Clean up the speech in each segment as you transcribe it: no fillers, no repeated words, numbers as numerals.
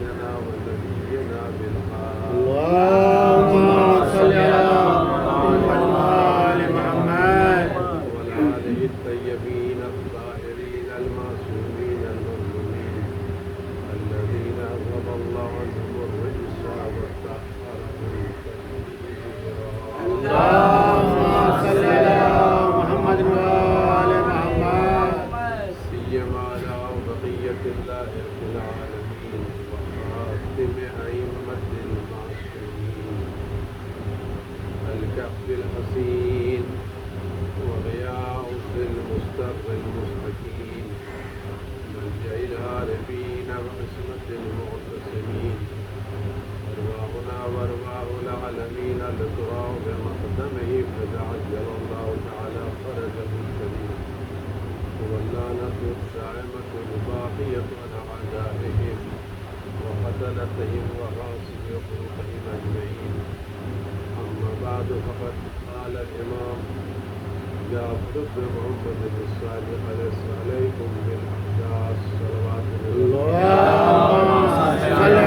سيدنا ونبينا بالحق اللهم صل على محمد وآل محمد والآل الطيبين الطاهرين المعصومين المظلومين الذين أذهب الله عنهم الرجس وطهرهم تطهيرا. اللهم صل على محمد وآل محمد سيما على بقية الله في العالمين وخاتم أئمة المعصومين الكهف الحسين وغياث المستر المستقيم ملجأ العارفين وعصمة المعتصمين أرواحنا وأرواح العالمين لتراه بمقدمه فتعجل الله تعالى فرجه الكريم واللعنة الدائمة الباقية على أعدائهم وقتلتهم وغاصب حقوقهم أجمعين. أما بعد فقد قال الإمام جعفر بن محمد الصادق عليكم بالأحداث صلوات اللهم صل على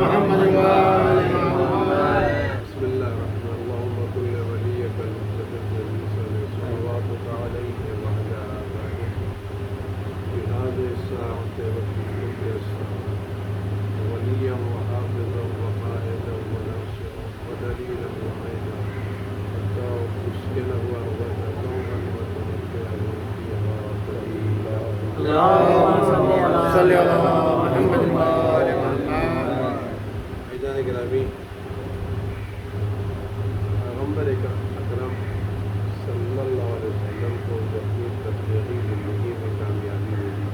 محمد وآل محمد. بسم الله الرحمن الرحيم. اللهم كل وليك المقتدر بالمسلم صلواتك عليه وعلى آبائه في هذه الساعة وفي كل الساعة وليا وحافظا وقائدا وناصرا ودليلا وعيدا حتى تسكنه أرضك نوما وتمتعه فيها قليلا. اللهم صل على محمد وآل محمد. عزیزان گرامی، پیغمبر اکرم صلی اللہ علیہ وسلم کو اپنی تبلیغی زندگی میں کامیابی ملی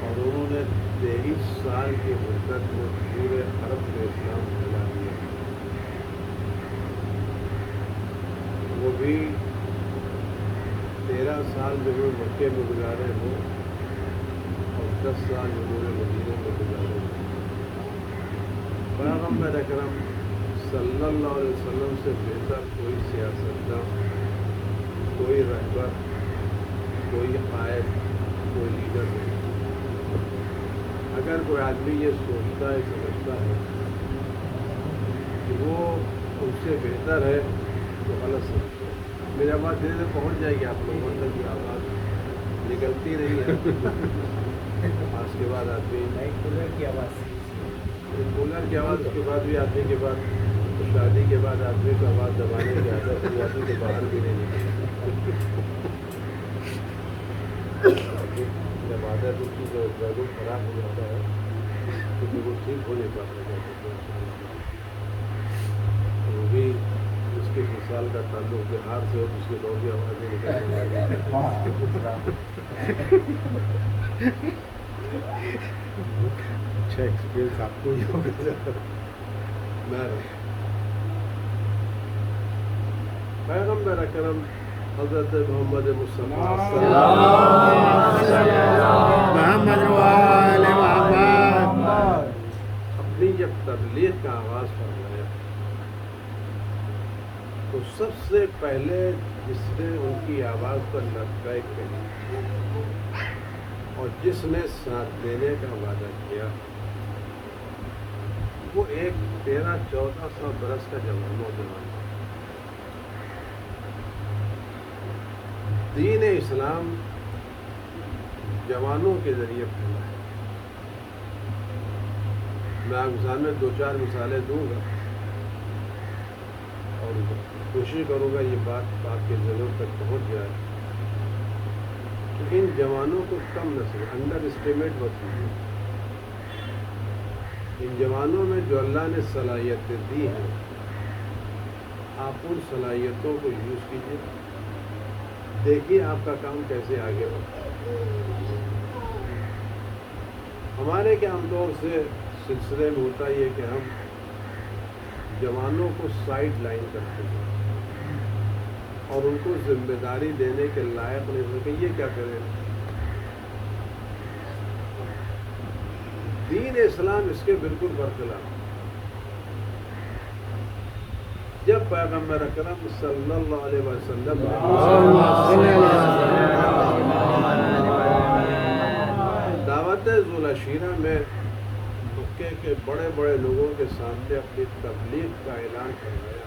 اور انہوں نے 23 سال کی مدت میں پورے عرب میں اسلام پھیلا دیا. وہ بھی 13 سال جو وہ مکے میں گزارے ہوں اور 10 سال انہوں نے مدینہ میں گزارے ہوں. پیغمبر اکرم صلی اللہ علیہ وسلم سے بہتر کوئی سیاستداں، کوئی رہبر، کوئی قائد، کوئی لیڈر نہیں. اگر کوئی آدمی یہ سوچتا ہے، سمجھتا ہے کہ وہ ان سے بہتر ہے تو غلط سمجھتا ہے. میری آواز دھیرے دھیرے پہنچ جائے گی آپ لوگوں تک، یہ آواز نکلتی نہیں ہے. آج کے بعد آدمی کولر کی آواز کولر کی آواز کے بعد بھی آدمی کے بعد شادی کے بعد آدمی کو آواز دبانے کی عادت ہو جاتی تو باہر بھی نہیں نکلتی. جب عادت اس کی جو خراب ہو جاتا ہے تو پھر وہ ٹھیک ہو نہیں پاتا. وہ بھی اس کے مثال کا تعلق بہار سے ہو تو اس کی لوگ آوازیں نکلنے اچھا ایکسپیرینس آپ کو ہی ہوگا. پیغمبر اکرم حضرت محمد مصطفیٰ محمد وآل محمد اپنی جب تبلیغ کا آغاز فرمایا تو سب سے پہلے جس نے ان کی آواز پر لبیک کہی اور جس نے ساتھ دینے کا وعدہ کیا وہ ایک 13-14 برس کا نوجوان. دین اسلام جوانوں کے ذریعے پھیلا ہے. میں آپ کے سامنے 2-4 مثالیں دوں گا اور کوشش کروں گا یہ بات آپ کے ذہنوں تک پہنچ جائے کہ ان جوانوں کو کم نہ سمجھیں، انڈر اسٹیمیٹ مت کیجیے. ان جوانوں میں جو اللہ نے صلاحیتیں دی ہیں آپ ان صلاحیتوں کو یوز کیجیے. دیکھیے آپ کا کام کیسے آگے بڑھتا ہے. ہمارے کے عام طور سے سلسلے میں ہوتا یہ کہ ہم جوانوں کو سائڈ لائن کرتے ہیں اور ان کو ذمہ داری دینے کے لائق نہیں ہوتے کہ یہ کیا کریں. دین اسلام اس کے بالکل برخلاف. جب پیغمبر اکرم صلی اللہ علیہ وسلم دعوت غزوۃ ذوالعشیرہ میں مکے کے بڑے بڑے لوگوں کے سامنے اپنی تبلیغ کا اعلان فرمایا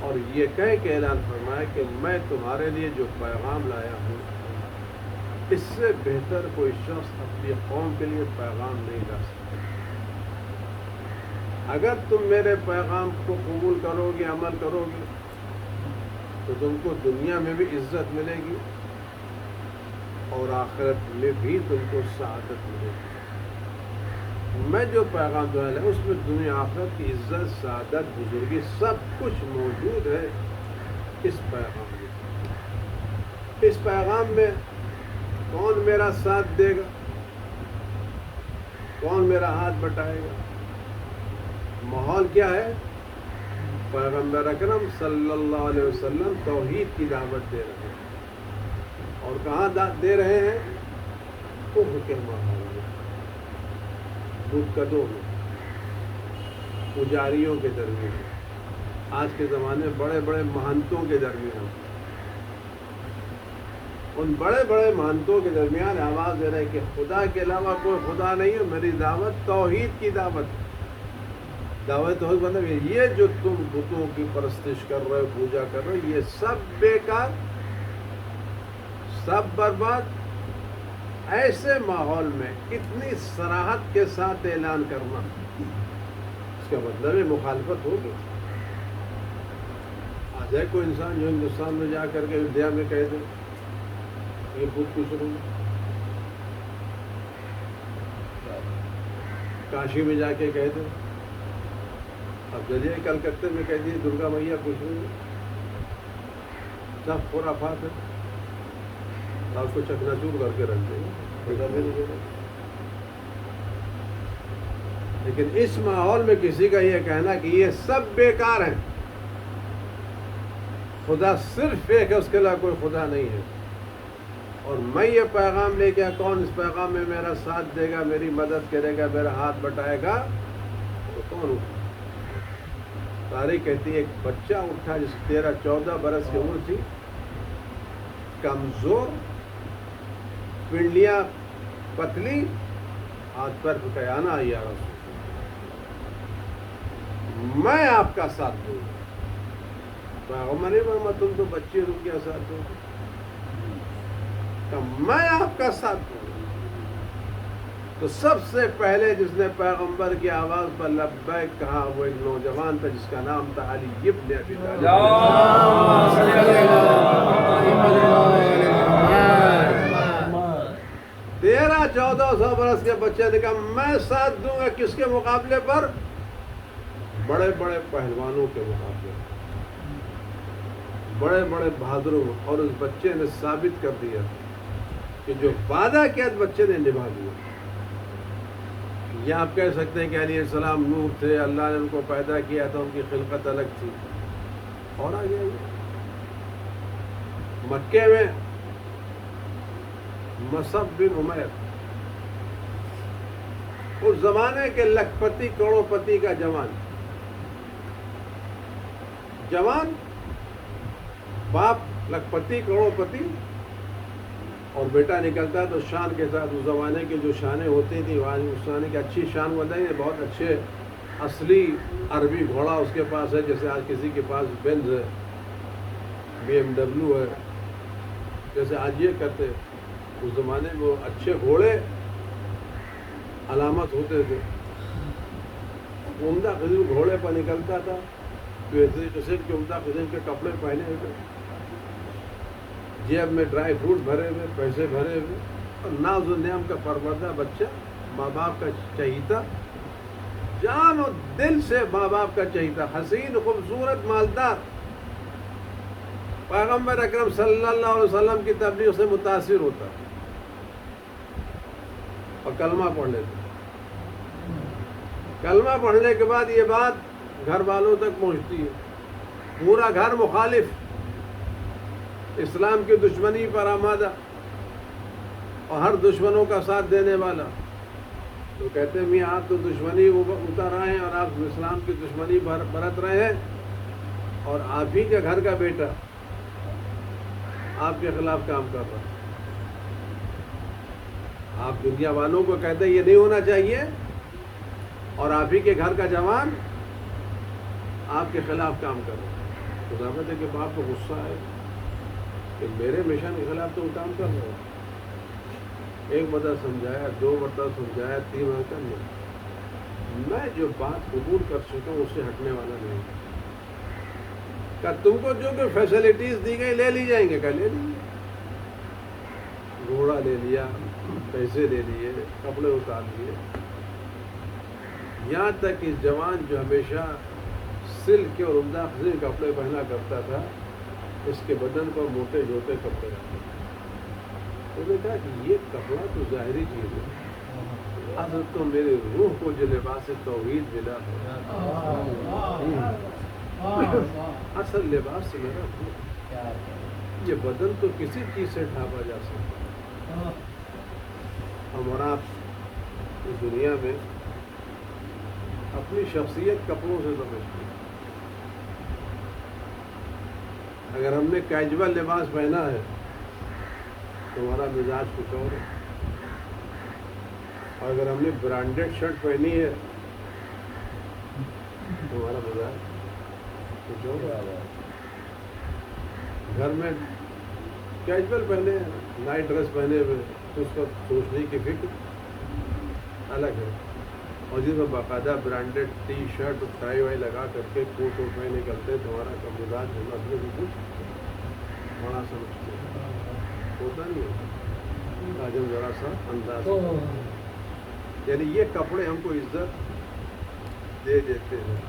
اور یہ کہہ کے اعلان فرمایا کہ میں تمہارے لیے جو پیغام لایا ہوں اس سے بہتر کوئی شخص اپنی قوم کے لیے پیغام نہیں لا سکتا. اگر تم میرے پیغام کو قبول کرو گے، عمل کرو گے، تو تم کو دنیا میں بھی عزت ملے گی اور آخرت میں بھی تم کو سعادت ملے گی. میں جو پیغام دیا ہے اس میں دنیا آخرت کی عزت، سعادت، بزرگی سب کچھ موجود ہے اس پیغام میں. اس پیغام میں کون میرا ساتھ دے گا، کون میرا ہاتھ بٹائے گا؟ ماحول کیا ہے؟ پیغمبر اکرم صلی اللہ علیہ وسلم توحید کی دعوت دے رہے ہیں. اور کہاں دے رہے ہیں؟ کفر کے ماحول میں، بدکدوں میں، پجاریوں کے درمیان، آج کے زمانے بڑے بڑے مہنتوں کے درمیان. ان بڑے بڑے مہنتوں کے درمیان آواز دے رہے ہیں کہ خدا کے علاوہ کوئی خدا نہیں ہے. میری دعوت توحید کی دعوت. دعوت توحید مطلب یہ جو تم بتوں کی پرستش کر رہے ہو، پوجا کر رہے ہو، یہ سب بیکار، سب برباد. ایسے ماحول میں اتنی صراحت کے ساتھ اعلان کرنا، اس کا مطلب ہے مخالفت ہوگی. آج ہے کوئی انسان جو ہندوستان میں جا کر کے ایودھیا میں کہہ دے یہ بدھ کچھ نہیں، کاشی میں جا کے کہہ دے، اب جلیے کلکتے میں کہہ دیے درگا میا کچھ نہیں، سب خرافات ہے، آپ کو چکنا چور کر کے رکھ دیں گے. لیکن اس ماحول میں کسی کا یہ کہنا کہ یہ سب بیکار ہیں، خدا صرف ایک ہے، اس کے علاوہ کوئی خدا نہیں ہے، اور میں یہ پیغام لے کے کون اس پیغام میں میرا ساتھ دے گا، میری مدد کرے گا، میرا ہاتھ بٹائے گا، تو کون اٹھا؟ تاریخ کہتی ہے ایک بچہ اٹھا جس 13-14 برس کی عمر تھی، کمزور، پنڈلیاں پتلی، ہاتھ پر پھٹانا، یا رسول میں آپ کا ساتھ دوں گا. پیغمبر نے فرمایا تم تو بچے ہو، کیا ساتھ دو؟ کہ میں آپ کا ساتھ دوں گا. تو سب سے پہلے جس نے پیغمبر کی آواز پر لبیک کہا وہ ایک نوجوان تھا جس کا نام تھا علی ابن ابی طالب. 13-14 برس کے بچے نے کہا میں ساتھ دوں گا. کس کے مقابلے پر؟ بڑے بڑے پہلوانوں کے مقابلے، بڑے بڑے بہادروں. اور اس بچے نے ثابت کر دیا کہ جو وعدہ کیا بچے نے نبھا دیا. یہ آپ کہہ سکتے ہیں کہ علیہ السلام نور تھے، اللہ نے ان کو پیدا کیا تھا، ان کی خلقت الگ تھی، اور آ گیا یہ. مکے میں مصعب بن عمیر، اس زمانے کے لکھپتی کروڑ پتی کا جوان، باپ لکھپتی کروڑ پتی اور بیٹا نکلتا تو شان کے ساتھ. اس زمانے کی جو شانیں ہوتی تھیں اس زمانے کی اچھی شان بتائیں، بہت اچھے اصلی عربی گھوڑا اس کے پاس ہے، جیسے آج کسی کے پاس بینز ہے، BMW ہے، جیسے آج یہ کرتے. اس زمانے میں وہ اچھے گھوڑے علامت ہوتے تھے. عمدہ قسم گھوڑے پر نکلتا تھا، بہترین قسم کے عمدہ قسم کے کپڑے پہنے ہوئے، جیب میں ڈرائی فروٹ بھرے ہوئے، پیسے بھرے ہوئے، اور ناز و نعم کا پروردہ بچہ، ماں باپ کا چہیتا، جان و دل سے ماں باپ کا چہیتا، حسین، خوبصورت، مالدار. پیغمبر اکرم صلی اللہ علیہ وسلم کی تبلیغ سے متاثر ہوتا اور کلمہ پڑھ لیتا. کلمہ پڑھنے کے بعد یہ بات گھر والوں تک پہنچتی ہے. پورا گھر مخالف، اسلام کی دشمنی پر آمادہ اور ہر دشمنوں کا ساتھ دینے والا. تو کہتے ہیں میاں آپ تو دشمنی اتر رہے ہیں اور آپ اسلام کی دشمنی برت رہے ہیں، اور آپ ہی کے گھر کا بیٹا آپ کے خلاف کام کر رہا ہے. آپ دنیا والوں کو کہتے ہیں یہ نہیں ہونا چاہیے، اور آپ ہی کے گھر کا جوان آپ کے خلاف کام کر رہا ہے، تو ظاہر ہے کہ باپ کو غصہ ہے کہ میرے مشن کے خلاف تم کام کر رہے ہو۔ ایک مرتبہ سمجھایا، 2 مرتبہ سمجھایا، 3 مرتبہ نہیں، میں جو بات قبول کر چکا ہوں اس سے ہٹنے والا نہیں۔ کہ تم کو جو کہ فیسلٹیز دی گئی لے لی جائیں گے، کہ لے لیجیے، گھوڑا لے لیا، پیسے لے لیے، کپڑے اتار لیے، یہاں تک کہ جوان جو ہمیشہ سلک کے اور عمدہ قسم کے کپڑے پہنا کرتا تھا، اس کے بدن پر موٹے جوتے کپڑے رہتے تھے۔ انہوں نے کہا کہ یہ کپڑا تو ظاہری چیز ہے، اصل تو میرے روح کو جو لباس توحید ملا ہے، اصل لباس سے میرا روح، یہ بدن تو کسی چیز سے ڈھانپا جا سکتا ہے۔ ہم اور آپ اس دنیا میں اپنی شخصیت کپڑوں سے سمجھتے ہیں۔ اگر ہم نے کیجول لباس پہنا ہے تو ہمارا مزاج کچھ اور ہے، اور اگر ہم نے برانڈیڈ شرٹ پہنی ہے تو ہمارا مزاج کچھ اور ہے۔ گھر میں کیجول پہنے، نائٹ ڈریس پہنے ہوئے تو اس کا سوچنے کی فکر الگ ہے، اور جس میں باقاعدہ برانڈیڈ ٹی شرٹ ٹائی وائی لگا کر کے کوٹ ووٹ میں نکلتے تو ہمارا کا مزاج ہونا اپنے بھی کچھ بڑا سمجھتے ہیں، ہوتا نہیں ہوتا، آج ہم ذرا سا انداز، یعنی یہ کپڑے ہم کو عزت دے دیتے ہیں۔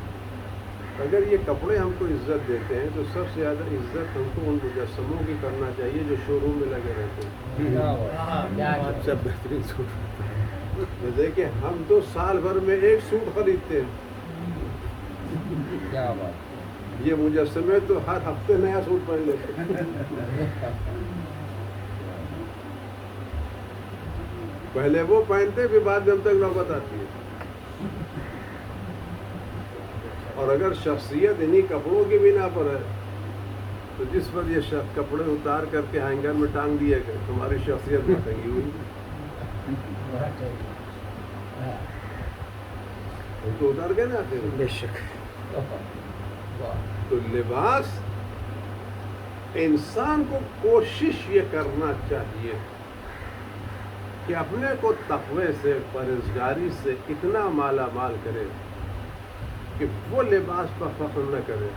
اگر یہ کپڑے ہم کو عزت دیتے ہیں تو سب سے زیادہ عزت ہم کو ان مجسموں کی کرنا چاہیے جو شو روم میں لگے رہتے ہیں۔ سب سے بہترین سوٹ، دیکھیں ہم تو سال بھر میں ایک سوٹ خریدتے ہیں، کیا بات، یہ مجسمے تو ہر ہفتے نیا سوٹ پہن لیتے ہیں۔ پہلے وہ پہنتے پھر بعد میں ہم تک نوبت آتی ہے۔ اور اگر شخصیت انہی کپڑوں کی بنا پر ہے تو جس پر یہ کپڑے اتار کر کے ہینگر میں ٹانگ دیے گئے تمہاری شخصیت میں ٹنگی ہوئی، وہ تو اتار گئے نا آخر۔ بے شک۔ تو لباس انسان کو کوشش یہ کرنا چاہیے کہ اپنے کو تقوی سے، پرہیزگاری سے اتنا مالا مال کرے کہ وہ لباس پر فخر نہ کرے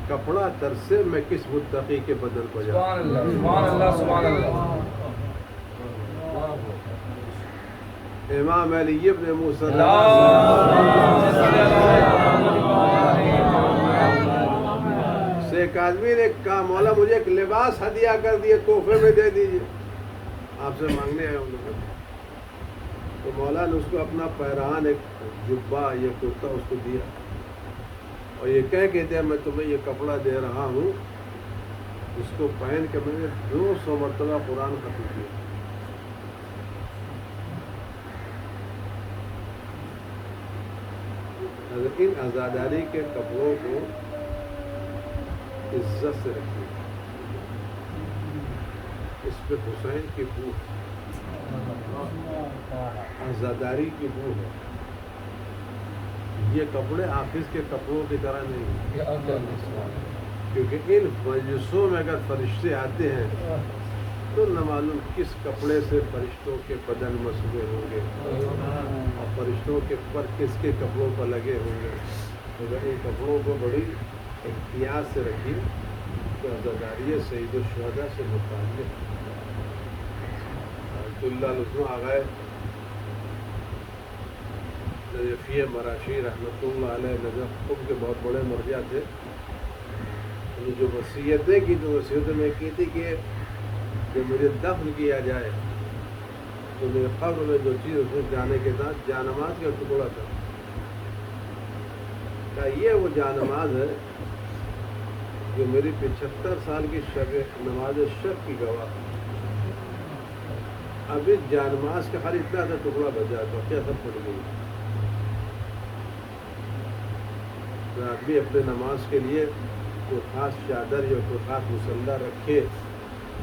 کپڑا ترسے میں کس متقی کے بدن کو جاؤں۔ سبحان اللہ، سبحان اللہ، سبحان اللہ۔ امام علی ابن موسیٰ سے ایک آدمی نے کہا مولا مجھے ایک لباس ہدیہ کر دیے، تحفے میں دے دیجیے، آپ سے مانگنے آئے ہوں۔ تو مولا نے اس کو اپنا پیرہن، ایک جبہ یا کرتا اس کو دیا، اور یہ کہہ کے دیا میں تمہیں یہ کپڑا دے رہا ہوں، اس کو پہن کے میں نے 200 مرتبہ قرآن ختم کیا۔ ان عزاداری کے کپڑوں کو عزت سے رکھیے، اس پہ حسین کی بو، عزاداری کی بو ہے۔ یہ کپڑے حافظ کے کپڑوں کی طرح نہیں ہیں، کیونکہ ان مجلسوں میں اگر فرشتے آتے ہیں تو نہ معلوم کس کپڑے سے فرشتوں کے بدن مسئلے ہوں گے اور فرشتوں کے پر کس کے کپڑوں پر لگے ہوں گے۔ اگر ان کپڑوں کو بڑی احتیاط سے رکھیے تو عزاداری سید الشہداء سے متعلق عبداللہ لطمہ آغائے نجفی مراشی رحمۃ اللہ علیہ نجف خود کے بہت بڑے مرجع تھے، انہیں جو وصیتیں کی تو وصیتیں میں کی تھی کہ جب مجھے دفن کیا جائے تو میرے قبر میں جو چیز اس میں جانے کے ساتھ جانماز کا ٹکڑا تھا، کہ یہ وہ جانماز ہے جو میری 75 سال کی شب نماز شب کی گواہ۔ اب اس جانماز کا خالی اتنا سا ٹکڑا بچا تو کیا سب پھٹ گئی۔ تو آدمی اپنے نماز کے لیے کوئی خاص چادر یا کوئی خاص مسلح رکھے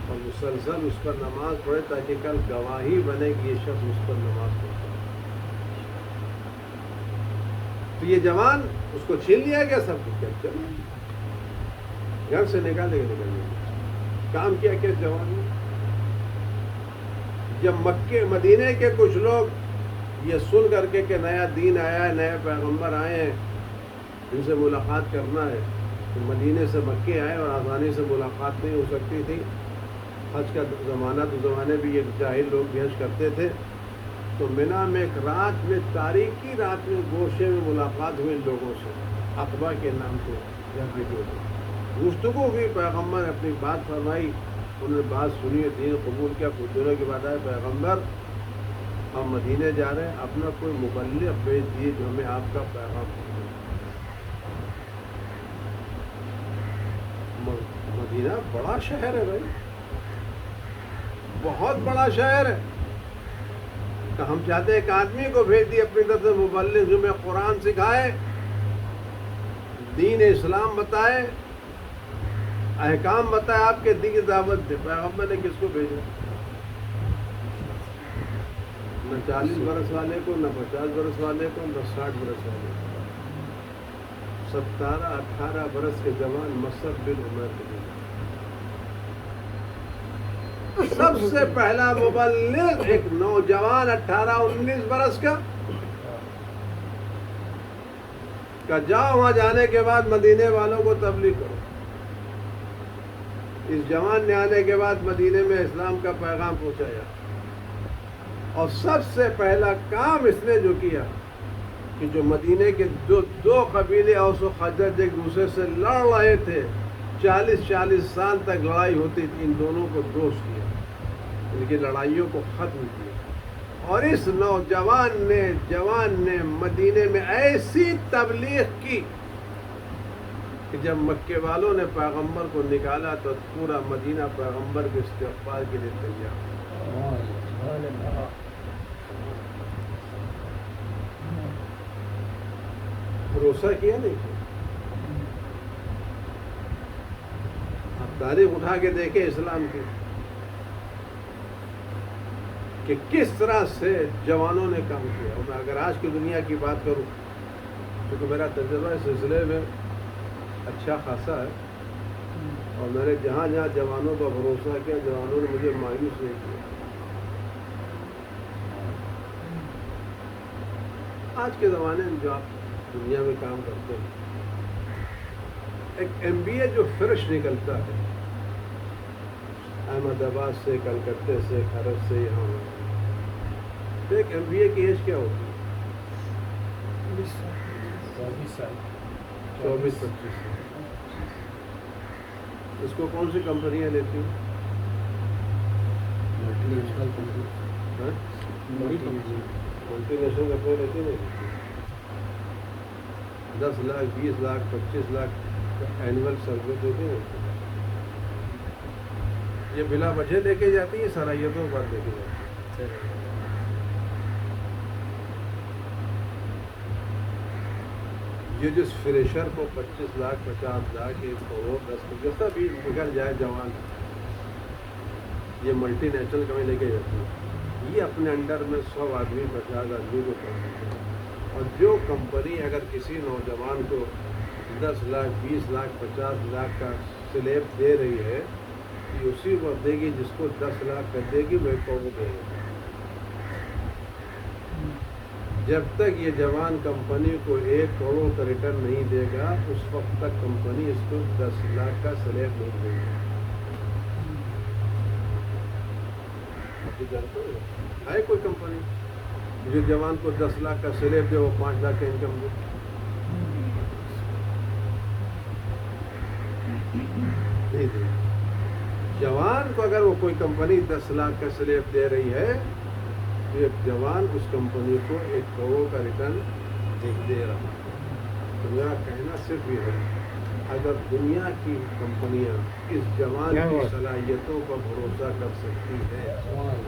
اور مسلسل اس پر نماز پڑھے تاکہ کل گواہی بنے کہ یہ شخص اس پر نماز پڑھتا ہے. تو یہ جوان اس کو چھین لیا گیا سب کچھ. چلو گھر سے نکالے کام کیا کہ جوان نے جب مکے مدینے کے کچھ لوگ یہ سن کر کے کہ نیا دین آیا ہے، نئے پیغمبر آئے ہیں، ان سے ملاقات کرنا ہے، تو مدینے سے مکے آئے اور آسانی سے ملاقات نہیں ہو سکتی تھی. حج کا زمانہ تو زمانے بھی یہ جاہل لوگ بھی حج کرتے تھے. تو منا میں ایک رات میں تاریخی رات میں گوشے میں ملاقات ہوئی ان لوگوں سے، عقبہ کے نام سے گفتگو ہوئی. پیغمبر نے اپنی بات فرمائی، انہوں نے بات سنی، دین قبول کیا. کچھ دنوں کے بعد آئے پیغمبر ہم مدینے جا رہے ہیں، اپنا کوئی مبلغ بھیج دیے جو ہمیں آپ کا پیغام پہنچائے. مدینہ بڑا شہر ہے بھائی، بہت بڑا شہر ہے. تو ہم چاہتے ہیں ایک آدمی کو بھیج دیے اپنی طرف سے مبلغ جو ہمیں قرآن سکھائے، دین اسلام بتائے، احکام بتائے، آپ کے دین کی دعوت دے. پیغمبر نے کس کو بھیجا؟ نہ 40 برس والے کو، نہ 50 برس والے کو، نہ 60 برس والے کو. 17-18 برس کے جوان مصعب بن عمیر کو بھیجا. سب سے پہلا مبلغ ایک نوجوان 18-19 برس کا جاؤ وہاں جانے کے بعد مدینے والوں کو تبلیغ کرو. اس جوان نے آنے کے بعد مدینے میں اسلام کا پیغام پہنچایا. اور سب سے پہلا کام اس نے جو کیا کہ جو مدینے کے دو قبیلے اوس و خزرج ایک دوسرے سے لڑ رہے تھے، 40 سال تک لڑائی ہوتی تھی، ان دونوں کو دوست کیا، ان کی لڑائیوں کو ختم کیا. اور اس جوان نے مدینے میں ایسی تبلیغ کی کہ جب مکے والوں نے پیغمبر کو نکالا تو پورا مدینہ پیغمبر کے استقبال کے لیے تیار. بھروسہ کیا نہیں کیا. آپ تاریخ اٹھا کے دیکھیں اسلام کی کہ کس طرح سے جوانوں نے کام کیا. اور میں اگر آج کی دنیا کی بات کروں کیونکہ میرا تجربہ اس سلسلے میں اچھا خاصا ہے، اور میں نے جہاں جہاں جوانوں کا بھروسہ کیا جوانوں نے مجھے مایوس نہیں کیا. آج کے زمانے میں جو آپ دنیا میں کام کرتے ہیں، ایک MBA جو فریش نکلتا ہے احمد آباد سے، کلکتے سے، کھرج سے، یہاں تو ایک MBA کی ایج کیا ہوتی ہے؟ 24-25 سال. اس کو کون سی کمپنیاں لیتی ہیں؟ ملٹی نیشنل کمپنی لیتی نہیں. 10 لاکھ 20 لاکھ 25 لاکھ اینول سروس دیتے ہیں. یہ بلا وجہ لے کے جاتی ہے، صلاحیتوں پر لے کے جاتی ہے. یہ جس فریشر کو 25 لاکھ 50 لاکھ 1 کروڑ 10 جیسا بھی نکل جائے جوان، یہ ملٹی نیشنل کمیں لے کے جاتی ہے. یہ اپنے انڈر میں 100 آدمی 50 آدمی کو کام کرتے ہیں. اور جو کمپنی اگر کسی نوجوان کو 10 لاکھ 20 لاکھ 50 لاکھ کا سلیب دے رہی ہے، یہ اسی کو دے گی جس کو 10 لاکھ کر دے گی، وہ کو دے گی. جب تک یہ جوان کمپنی کو 1 کروڑ کا ریٹرن نہیں دے گا، اس وقت تک کمپنی اس کو 10 لاکھ کا سلیب نہیں دے گی. ہے کوئی کمپنی جو جوان کو 10 لاکھ کا سلیب دے، وہ 5 لاکھ کا انکم دے؟ نہیں دے. جوان کو اگر وہ کوئی کمپنی 10 لاکھ کا سلیب دے رہی ہے تو ایک جوان اس کمپنی کو 1 کروڑ کا ریٹرن دے رہا ہے. تو میرا کہنا صرف یہ ہے، اگر دنیا کی کمپنیاں اس جوان کی صلاحیتوں پر بھروسہ کر سکتی ہے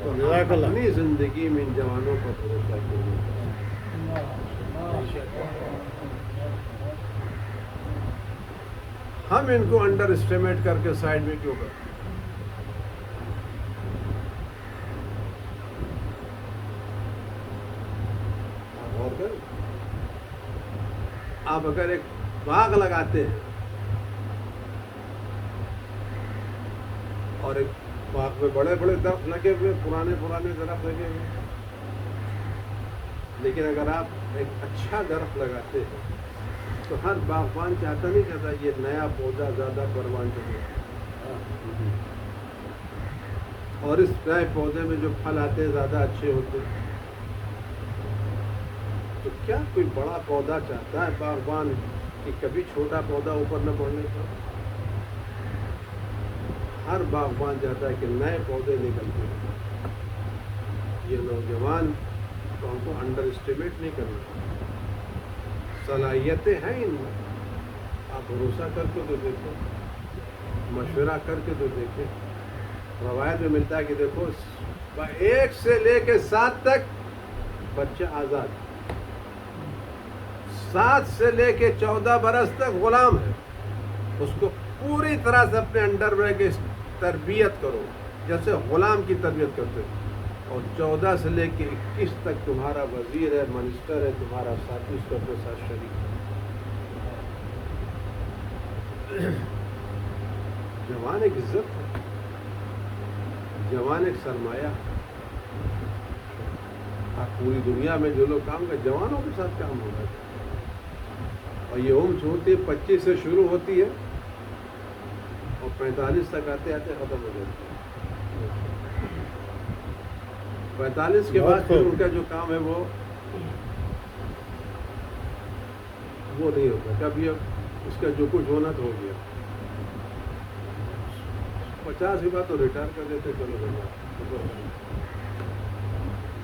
تو اپنی زندگی میں ان جوانوں پر بھروسہ کیوں نہیں کر سکتے؟ ہم ان کو انڈر اسٹیمیٹ کر کے سائڈ میں کیوں کرتے؟ آپ اگر ایک باغ لگاتے ہیں اور ایک باغ میں بڑے بڑے درخت لگے ہوئے، پرانے درخت لگے ہوئے، لیکن اگر آپ ایک اچھا درخت لگاتے ہیں تو ہر باغبان چاہتا نہیں چاہتا یہ نیا پودا زیادہ پروان چلے، اور اس نئے پودے میں جو پھل آتے ہیں زیادہ اچھے ہوتے ہیں. تو کیا کوئی بڑا پودا چاہتا ہے باغبان کہ کبھی چھوٹا پودا اوپر نہ بڑھنے کا؟ ہر باغبان چاہتا ہے کہ نئے پودے نکلتے ہیں. یہ نوجوان کو ہم کو انڈر اسٹیمیٹ نہیں کرنا، صلاحیتیں ہیں ان میں، آپ بھروسہ کر کے تو دیکھیں، مشورہ کر کے تو دیکھیں. روایت میں ملتا ہے کہ دیکھو 1 سے لے کے 7 تک بچہ آزاد، 7 سے لے کے 14 برس تک غلام ہے. اس کو پوری طرح سے اپنے انڈر رہ کے تربیت کرو جیسے غلام کی تربیت کرتے ہو، اور 14 سے لے کے 21 تک تمہارا وزیر ہے، منسٹر ہے، تمہارا ساتھی، اس کے ساتھ شریک ہے. جوان ایک عزت ہے، جوان ایک سرمایہ. آپ پوری دنیا میں جو لوگ کام کرتے جوانوں کے ساتھ کام ہوگا، اور یہ عمر جو ہوتی ہے 25 سے شروع ہوتی ہے اور 45 تک آتے آتے ختم ہو جاتی ہے. 45 کے بعد پھر ان کا جو کام ہے وہ نہیں ہوتا. کبھی اب اس کا جو کچھ ہونا تو ہو گیا. 50 کے بعد تو ریٹائر کر دیتے، چلو بھائی.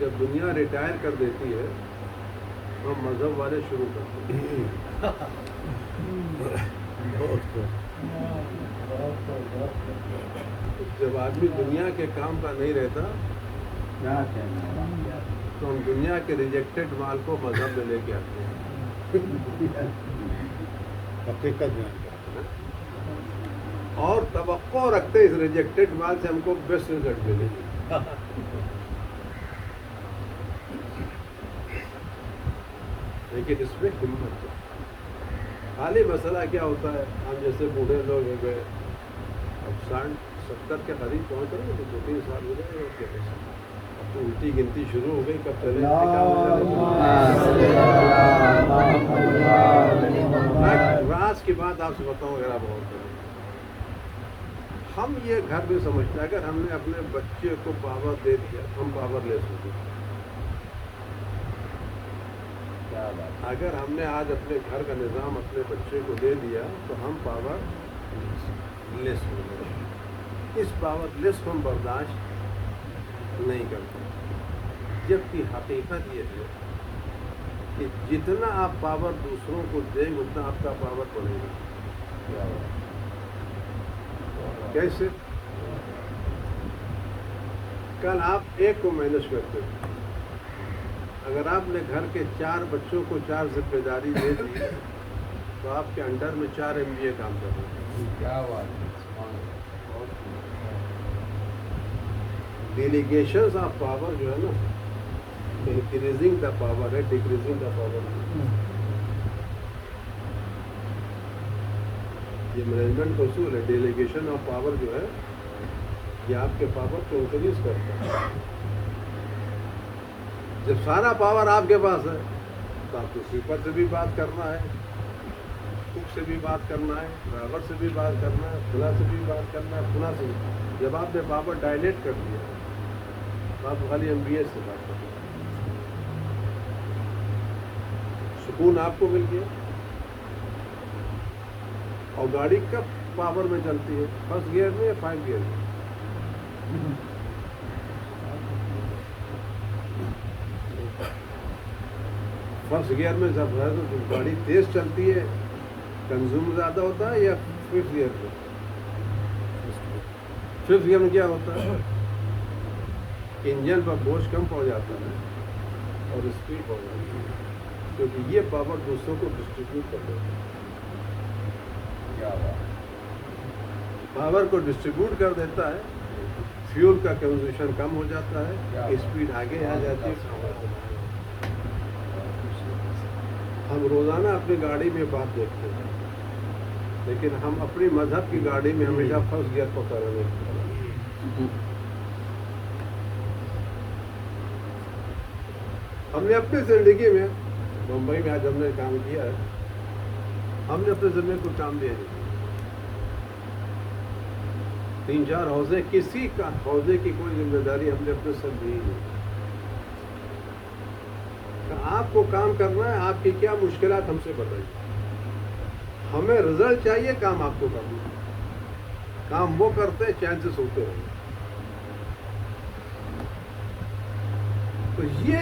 جب دنیا ریٹائر کر دیتی ہے ہم مذہب والے شروع کرتے ہیں. جب آدمی دنیا کے کام کا نہیں رہتا تو ہم دنیا کے ریجیکٹڈ مال کو مذہب میں لے کے آتے ہیں. حقیقت میں اور توقع رکھتے اس ریجیکٹڈ مال سے ہم کو بیسٹ رزلٹ ملے گی. لیکن اس میں ہمت ہے. خالی مسئلہ کیا ہوتا ہے، ہم جیسے بوڑھے لوگ ہو گئے، اب 60-70 کے قریب پہنچ رہے ہیں تو 2-3 سال ہو جائے اور کیا اب تو الٹی گنتی شروع ہو گئی. کب چلے راز کی بات آپ سے بتاؤں اگر آپ غور کریں. ہم یہ گھر میں سمجھتے ہیں اگر ہم نے اپنے بچے کو پاور دے دیا ہم پاور لیس ہو گئے. اگر ہم نے آج اپنے گھر کا نظام اپنے بچے کو دے دیا تو ہم پاور لیس ہو گئے. اس پاور لیس کو ہم برداشت نہیں کرتے، جبکہ حقیقت یہ ہے کہ جتنا آپ پاور دوسروں کو دیں گے اتنا آپ کا پاور بڑھے گا. کیسے؟ کل آپ ایک کو مینج کرتے ہو، اگر آپ نے گھر کے 4 بچوں کو 4 ذمہ داری دے دی تو آپ کے انڈر میں 4 MBA کام کر رہے ہیں. کیا بات ہے. ڈیلیگیشنز آف پاور جو ہے نا، انکریزنگ دا پاور ہے، ڈیکریزنگ دا پاور ہے. یہ مینجمنٹ کا اصول ہے. ڈیلیگیشن آف پاور جو ہے یہ آپ کے پاور کو انکریز کرتا ہے. جب سارا پاور آپ کے پاس ہے تو آپ کو سویپر سے بھی بات کرنا ہے، کوک سے بھی بات کرنا ہے، ڈرائیور سے بھی بات کرنا ہے، فلاں سے بھی بات کرنا ہے، فلاں سے بھی. جب آپ نے پاور ڈائلیٹ کر دیا تو آپ خالی MBA سے بات کرنا ہے. سکون آپ کو مل گیا. اور گاڑی کب پاور میں چلتی ہے؟ 1st گیئر میں یا 5 گیئر میں؟ فرسٹ گیئر میں جب گاڑی تیز چلتی ہے کنزیوم زیادہ ہوتا ہے، یا 5th گیئر میں؟ 5th گیئر میں کیا ہوتا ہے؟ انجن پر بوجھ کم پڑ جاتا ہے اور اسپیڈ بڑھ جاتی ہے، کیونکہ یہ پاور دوسروں کو ڈسٹریبیوٹ کر دیتا ہے. پاور کو ڈسٹریبیوٹ کر دیتا ہے، فیول کا کنزمپشن کم ہو جاتا ہے، اسپیڈ آگے آ جاتی ہے. ہم روزانہ اپنی گاڑی میں بات دیکھتے ہیں، لیکن ہم اپنی مذہب کی گاڑی میں ہمیشہ فرسٹ گیئر پکڑ رہے ہیں۔ ہم نے اپنی زندگی میں ممبئی میں آج ہم نے کام کیا ہے، ہم نے اپنے ذمہ کو کام دیا نہیں، 3-4 حوضے، کسی کا حوضے کی کوئی ذمہ داری ہم نے اپنے سر دی نہیں۔ آپ کو کام کرنا ہے، آپ کی کیا مشکلات ہم سے بتائیے، ہمیں رزلٹ چاہیے، کام آپ کو کرنا ہے، کام وہ کرتے چین سے سوتے رہے۔ تو یہ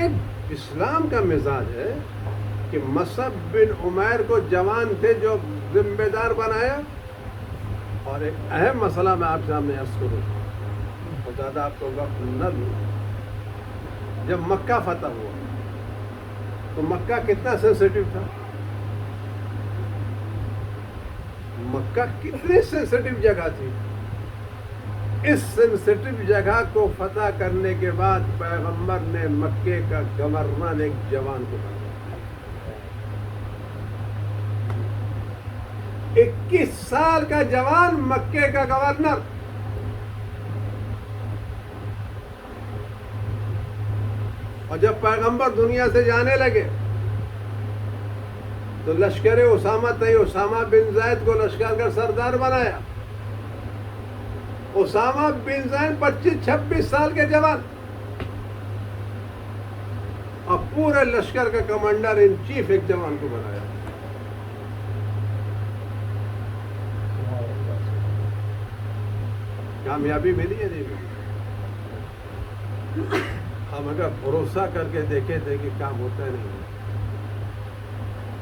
اسلام کا مزاج ہے کہ مصعب بن عمیر کو جوان تھے جو ذمہ دار بنایا۔ اور ایک اہم مسئلہ میں آپ سامنے عرض کروں، اور زیادہ آپ کو وقت نہ دوں، جب مکہ فتح ہوا تو مکہ کتنا سینسیٹیو تھا؟ مکہ کتنی سینسیٹیو جگہ تھی؟ اس سینسیٹیو جگہ کو فتح کرنے کے بعد پیغمبر نے مکے کا گورنر ایک جوان کو بنایا۔ 21 سال کا جوان مکے کا گورنر۔ اور جب پیغمبر دنیا سے جانے لگے تو لشکر اسامہ بن زید کو لشکر کا سردار بنایا۔ اسامہ بن زید 25-26 سال کے جوان، اور پورے لشکر کا کمانڈر ان چیف ایک جوان کو بنایا۔ کامیابی ملی ہے نہیں ملی؟ ہم اگر بھروسہ کر کے دیکھے تھے کہ کام ہوتا ہے نہیں،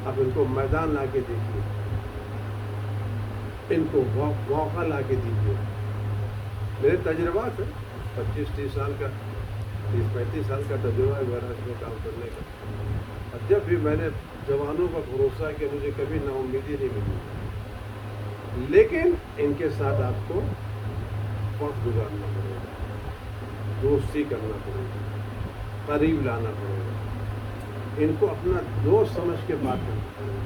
اب ان کو میدان لا کے دیکھیے، ان کو موقع لا کے دیجیے۔ میرے تجربات ہے، 25-30 سال کا، 30-35 سال کا تجربہ ہے میرا اس میں کام کرنے کا، اور جب بھی میں نے جوانوں کا بھروسہ کہ مجھے کبھی نا امیدی نہیں ملی، لیکن ان کے ساتھ آپ کو وقت گزارنا پڑے گا، دوستی کرنا پڑے گا، قریب لانا پڑے گا، ان کو اپنا دوست سمجھ کے بات کرنا پڑے گا۔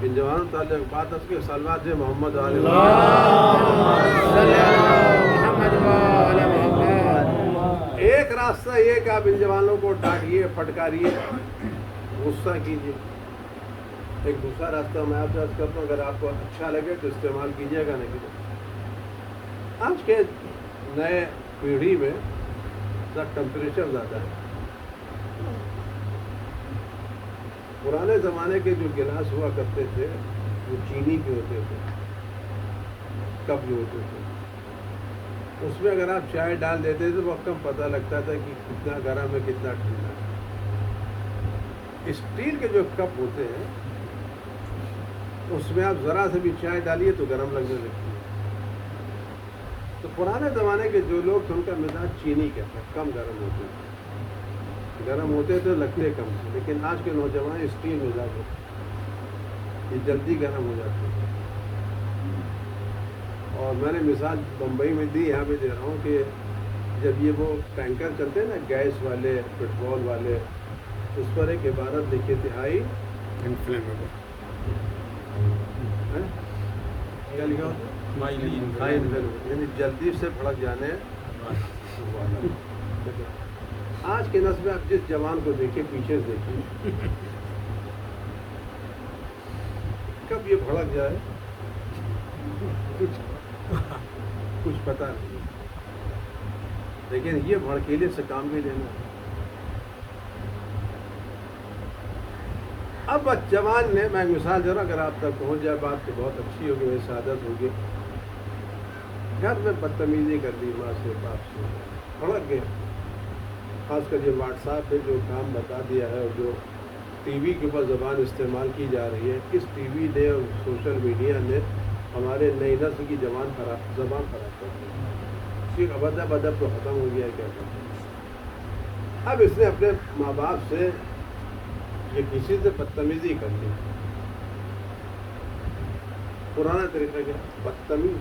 ان جوانوں تعلق بات اس کے صلوات محمد علیہ ایک راستہ یہ کہ آپ ان جوانوں کو ڈانٹیے، پھٹکاریے، غصہ کیجیے۔ ایک دوسرا راستہ میں آپ سے عرض کرتا ہوں، اگر آپ کو اچھا لگے تو استعمال کیجیے گا، نہیں کیجیے۔ آج کے نئے پیڑھی میں ٹمپریچر زیادہ ہے۔ پرانے زمانے کے جو گلاس ہوا کرتے تھے وہ چینی کے ہوتے تھے، کپ جو ہوتے تھے، اس میں اگر آپ چائے ڈال دیتے تھے تو وقت کم پتہ لگتا تھا کہ کتنا گرم ہے کتنا ٹھنڈا ہے۔ اسٹیل کے جو کپ ہوتے ہیں اس میں آپ ذرا سے بھی چائے ڈالیے تو گرم لگنے لگتی ہے۔ تو پرانے زمانے کے جو لوگ تھے ان کا مزاج چینی کا تھا، کم گرم ہوتے تھے، گرم ہوتے تھے لگتے کم تھے، لیکن آج کے نوجوان اسٹیل مزاج ہوتے، یہ جلدی گرم ہو جاتے ہیں۔ اور میں نے مثال بمبئی میں دی، یہاں بھی دے رہا ہوں کہ جب یہ وہ ٹینکر چلتے ہیں نا گیس والے، پیٹرول والے، اس پر ایک عبارت لکھی تھی، ہائی انفلیمیبل، کیا لکھا ہوتا؟ ہائی انفلیمیبل، یعنی جلدی سے بھڑک جانے والا۔ آج کے نسل میں آپ جس جوان کو دیکھیں پیچھے سے دیکھیں، کب یہ بھڑک جائے کچھ پتہ نہیں، لیکن یہ بھڑکیلے سے کام بھی لینا ہے۔ اب جوان نے، میں مثال دے رہا ہوں، اگر آپ تک پہنچ جائے بات تو بہت اچھی ہوگی، میری سعادت ہوگی۔ گھر میں بدتمیزی کر دی ماں سے، باپ سے، بھڑک گئے، خاص کر یہ واٹس ایپ پہ جو کام بتا دیا ہے، اور جو ٹی وی کے اوپر زبان استعمال کی جا رہی ہے، کس ٹی وی نے اور سوشل میڈیا نے ہمارے نئی نسل کی زبان خراب کر دی۔ اس کا ادب تو ختم ہو گیا ہے، کیا کرتے ہیں۔ اب اس نے اپنے ماں باپ سے یہ کسی سے بدتمیزی کر لی۔ پرانا طریقہ کیا؟ بدتمیز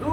2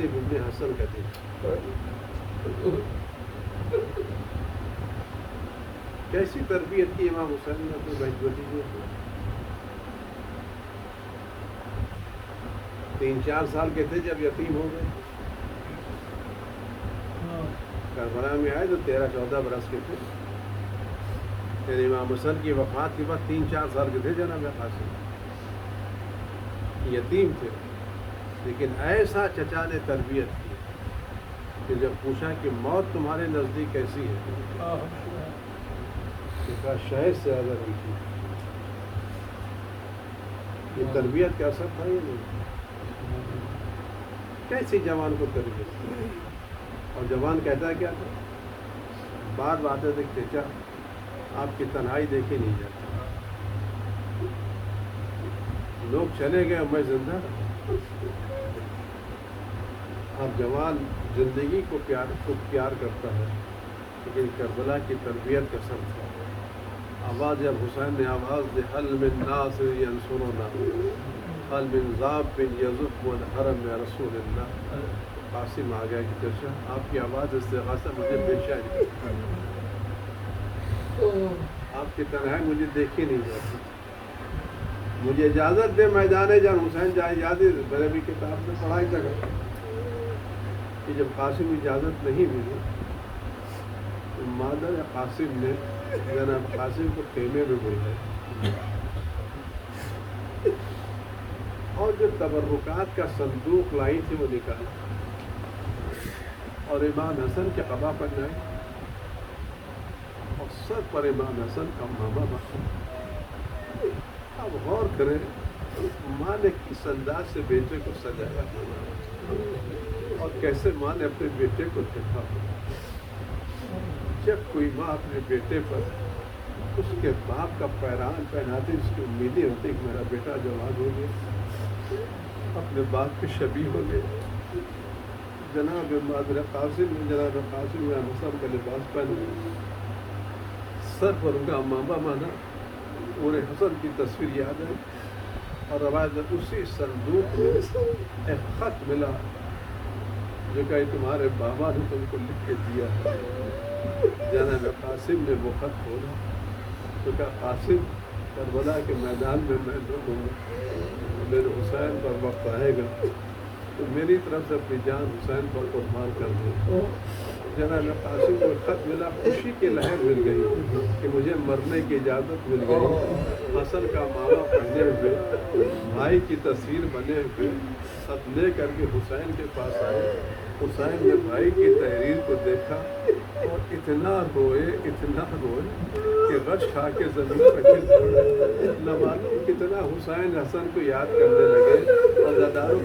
قاسم ابن حسن کا دن. کیسی تربیت کی امام حسین نے اپنے بھتیجے کو. 3-4 سال کے تھے جب یتیم ہو گئے. کربلا میں آئے تو 13-14 برس کے تھے. پھر امام حسین کی وفات کے بعد 3-4 سال کے تھے جناب قاسم. یتیم تھے لیکن ایسا چچا نے تربیت کی کہ جب پوچھا کہ موت تمہارے نزدیک کیسی ہے تو کہا شہد سے زیادہ میٹھی. یہ تربیت کا اثر تھا. یہ نہیں کیسی جوان کو تربیت کی. اور جوان کہتا ہے کیا تھا, بات آتے تھے چچا آپ کی تنہائی دیکھی نہیں جاتی. لوگ چلے گئے میں زندہ. اب جوان زندگی کو پیار کرتا ہے لیکن کربلا کی تربیت کا اثر تھا. آواز جب حسین نے آواز دی حل من ناصر ینصرنا حل من ذاب یذب الحرم یا رسول اللہ. قاسم آ گیا کہ چچا آپ کی آواز استغاثہ مجھے پیش آئی. آپ کی تنہائی مجھے دیکھی نہیں جاتی. مجھے اجازت دے میدان جان حسین جائے یاد میں نے بھی کتاب میں پڑھائی تک کہ جب قاسم اجازت نہیں ملی تو مادر قاسم نے جناب قاسم کو خیمے میں بلایا اور جو تبرکات کا صندوق لائی تھی وہ نکالا اور امام حسن کے قبا پر جائے اور سر پر امام حسن کا ماما بنا. اب غور کریں ماں نے کس انداز سے بیٹے کو سجایا اور کیسے ماں نے اپنے بیٹے کو دیکھا. جب کوئی ماں اپنے بیٹے پر اس کے باپ کا پیران پہناتی اس کی امیدیں ہوتی کہ میرا بیٹا جوان ہو گیا اپنے باپ کے شبیہ ہو گئے. جناب مادر قاسم نے حسن کا لباس پہنا, سر پر ان کا امامہ مانا, انہیں حسن کی تصویر یاد ہے اور روایت اسی صندوق میں ایک خط ملا جو کہ تمہارے بابا نے تم کو لکھ کے دیا ہے. جناب قاسم نے وہ خط کھولا تو کہا قاسم کربلا کے میدان میں میں لڑوں گا, میرے حسین پر وقت آئے گا تو میری طرف سے اپنی جان حسین پر قربان کر دو. جناب قاسم کو خط ملا, خوشی کی لہر مل گئی کہ مجھے مرنے کی اجازت مل گئی. حسن کا ماما پہنے ہوئے, بھائی کی تصویر بنے ہوئے خط لے کر کے حسین کے پاس آئے. حسین نے بھائی کی تحریر کو دیکھا اور اتنا روئے کہ غش کھا کے زمین پہ گر پڑے. نہ معلوم کتنا حسین حسن کو یاد کرنے لگے. عزاداروں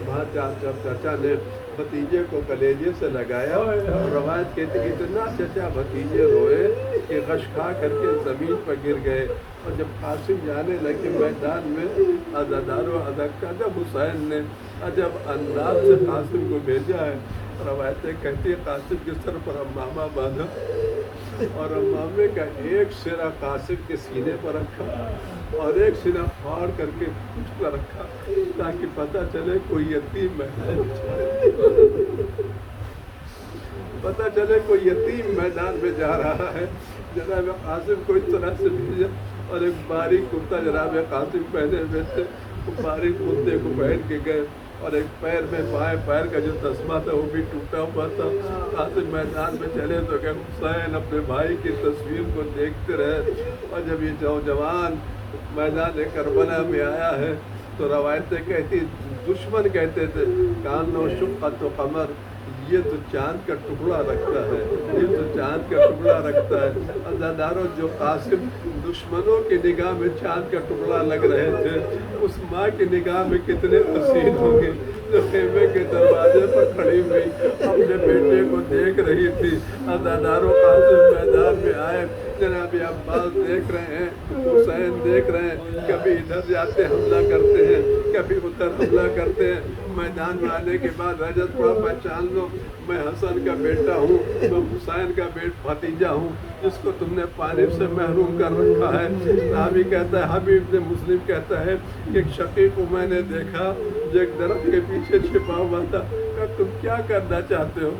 چاچا نے بھتیجے کو کلیجے سے لگایا اور روایت کہتی کہ اتنا چچا بھتیجے روئے کہ غش کھا کر کے زمین پر گر گئے. اور جب قاسم جانے لگے میدان میں عزاداروں ادکا جب حسین نے عجب انداز سے قاسم کو بھیجا ہے. روایتیں کہتی ہے قاسم کے سر پر امامہ باندھا اور امامے کا ایک سرا قاسم کے سینے پر رکھا اور ایک سرا پھاڑ کر کے پوچھ پر رکھا تاکہ پتہ چلے کوئی یتیم میدان میں جا رہا ہے. جناب قاسم کو اس طرح سے بھیجا اور ایک باریک کرتا جناب قاسم پہنے ہوئے تھے, باریک کرتے کو پہن کے گئے اور ایک پیر میں بائیں پیر کا جو تسمہ تھا وہ بھی ٹوٹا ہوا تھا. قاسم میدان میں چلے تو کہ حسین اپنے بھائی کی تصویر کو دیکھتے رہے. اور جب یہ جوان میدان کربلا میں آیا ہے تو روایتیں کہتی دشمن کہتے تھے کان و شقت و قمر, یہ تو چاند کا ٹکڑا رکھتا ہے, یہ تو چاند کا ٹکڑا رکھتا ہے. عزاداروں جو قاسم دشمنوں کی نگاہ میں چاند کا ٹکڑا لگ رہے تھے اس ماں کی نگاہ میں کتنے حسین ہوں گے جو خیمے کے دروازے پر کھڑی ہوئی اپنے بیٹے کو دیکھ رہی تھی. عزاداروں قاسم میدان میں آئے, جناب عباس دیکھ رہے ہیں, حسین دیکھ رہے ہیں, کبھی ادھر جاتے حملہ کرتے ہیں کبھی ادھر حملہ کرتے ہیں. میدان میں آنے کے بعد رجت پورا پہچان لو میں حسن کا بیٹا ہوں, میں حسین کا بھتیجا ہوں جس کو تم نے پانی سے محروم کر رکھا ہے. راوی کہتا ہے حبیب نے مسلم کہتا ہے کہ ایک شقیق کو میں نے دیکھا جو ایک درخت کے پیچھے چھپا ہوا تھا. تم کیا کرنا چاہتے ہو؟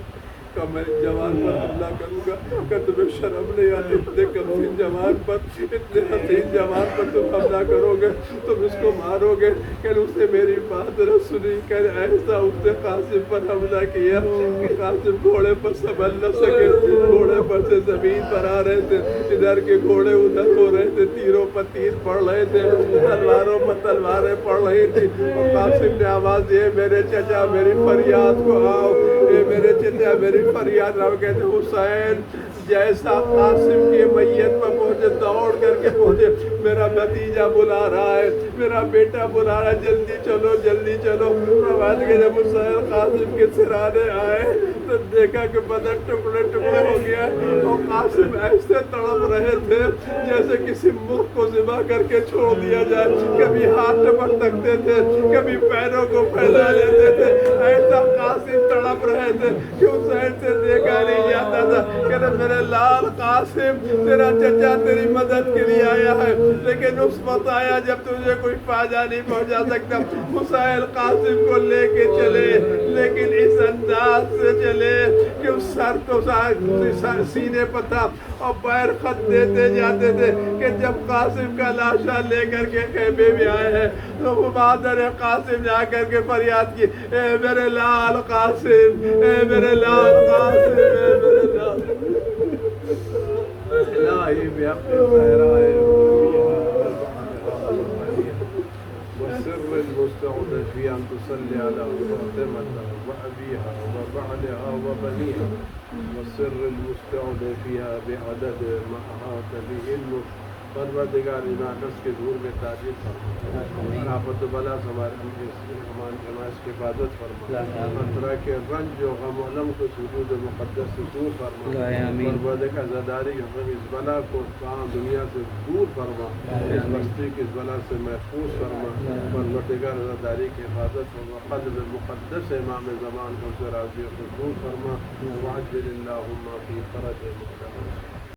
کہ میں جوان پر حملہ کروں گا؟ کہ تمہیں شرم نہیں آتی اتنے کمسین جوان پر، اتنے حسین جوان پر تم حملہ کرو گے، تم اس کو مارو گے؟ کہ اس نے میری بات نہ سنی، کہ ایسا اس نے قاسم پر حملہ کیا کہ قاسم گھوڑے پر سنبھل نہ سکے، گھوڑے پر سے زمین پر آ رہے تھے، ادھر کے گھوڑے ادھر ہو رہے تھے، تیروں پر تیر پڑ رہے تھے، تلواروں پر تلواریں پڑ رہی تھی، اور قاسم نے آواز دی میرے چچا میری فریاد کو آؤ، اے میرے چچا میری فریاد آؤ۔ کہتے حسین جیسا قاسم کی میت پر پہنچے دوڑ کر کے پہنچے، میرا بھتیجا بلا رہا ہے، میرا بیٹا بلا رہا ہے، جلدی چلو جلدی چلو۔ روایت کے جب حسین قاسم کے سرانے آئے تو دیکھا کہ بدن ٹکڑے ٹکڑے ہو گیا، اور قاسم ایسے تڑپ رہے تھے جیسے کسی مرغ کو ذبح کر کے چھوڑ دیا جائے، کبھی ہاتھ ٹپک سکتے تھے، کبھی پیروں کو پھیلا لیتے تھے، ایسا قاسم تڑپ رہے تھے کہ حسین سے دیکھا نہیں جاتا تھا۔ کہ میرے لال قاسم تیرا چچا تیری مدد کے لیے آیا ہے، لیکن اس وقت آیا جب تجھے کوئی فائدہ نہیں پہنچا سکتا۔ حسین قاسم کو لے کے چلے، لیکن اس انداز سے چلے کہ اس سر تو سینے پر تھا، اور پیر خط دیتے جاتے تھے کہ جب قاسم کا لاشا لے کر کے خیمے میں آئے ہیں تو وہ بہادر قاسم جا کر کے فریاد کی، اے میرے لال قاسم، اے میرے لال قاسم، اے میرے لال الہی بحق الزہراء وسر المستعود أن تصلي على فاطمة وأبيها وبعلها وبنيها، والسر المستعود فيها بعدد ما أحاط به علمك۔ پروردگار ناقص کے دور میں تعجب فرما، آفت و بلا سے ہماری اس کی حفاظت فرما، ہر طرح کے رنج و غم و علم کو سجود مقدس سے دور فرما، پروردگار زداری اس بلا کو دنیا سے دور فرما، اس بستی کی اس بلا سے محفوظ فرما، پروردگار زداری کی حفاظت فرما، قلب مقدس امام زمان کو سے راضی و دور فرما، وعجل اللہم فی فرج مقدس۔